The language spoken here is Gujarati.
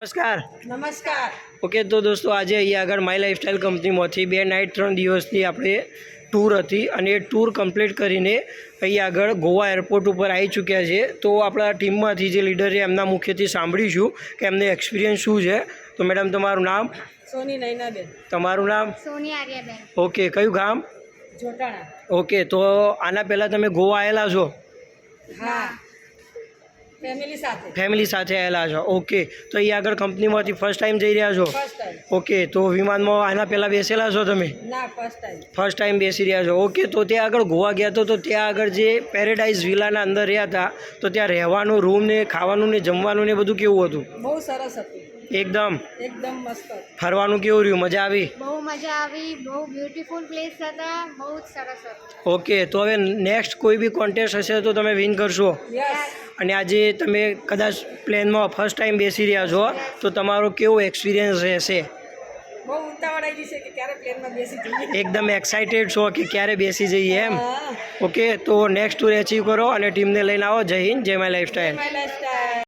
નમસ્કાર. નમસ્કાર. ઓકે, તો દોસ્તો આજે અહીંયા આગળ માય લાઈફસ્ટાઈલ કંપનીમાંથી 2 નાઇટ 3 દિવસની આપણે ટૂર હતી અને એ ટૂર કમ્પ્લીટ કરીને અહીંયા આગળ ગોવા એરપોર્ટ ઉપર આવી ચૂક્યા છે. તો આપણા ટીમમાંથી જે લીડર છે એમના મુખ્યથી સાંભળીશું કે એમને એક્સપિરિયન્સ શું છે. તો મેડમ, તમારું નામ? સોની નૈનાબેન. તમારું નામ? સોની આર્યાબેન. ઓકે, કયું ગામ? જોટાણા. ઓકે, તો આના પહેલાં તમે ગોવા આવેલા છો? હા, ફેમિલી સાથે આવેલા છો. ઓકે, તો અહીંયા આગળ કંપનીમાંથી ફર્સ્ટ ટાઈમ જઈ રહ્યા છો? First time. ઓકે, તો વિમાનમાં આના પહેલાં બેસેલા છો તમે? ના, ફર્સ્ટ ટાઈમ. ફર્સ્ટ ટાઈમ બેસી રહ્યા છો. ઓકે, તો ત્યાં આગળ ગોવા ગયા તો ત્યાં આગળ જે પેરેડાઇઝ વિલાના અંદર રહ્યા હતા તો ત્યાં રહેવાનું, રૂમ ને ખાવાનું ને જમવાનું ને બધું કેવું હતું? બહુ સરસ હતું. એકદમ મસ્ત. ફરવાનું કેવું રહ્યું? મજા આવી? બહુ મજા આવી. બહુ બ્યુટીફુલ પ્લેસ હતા. બહુ જ સરસ હતું. ઓકે, તો હવે નેક્સ્ટ કોઈ બી કોન્ટેસ્ટ હશે તો તમે વિન કરશો. યસ. અને આજે તમે કદાચ પ્લેનમાં ફર્સ્ટ ટાઈમ બેસી રહ્યા છો તો તમારો કેવો એક્સપિરિયન્સ રહેશે? બહુ ઉતાવળ આવી છે કે ક્યારે પ્લેનમાં બેસી જઈએ. એકદમ એક્સાઇટેડ છો કે ક્યારે બેસી જઈએ એમ? હા. ઓકે, તો નેક્સ્ટ ટૂર અચીવ કરો અને ટીમને લઈને આવો. જય હિન્દ, જય માય લાઈફસ્ટાઈલ. My lifestyle.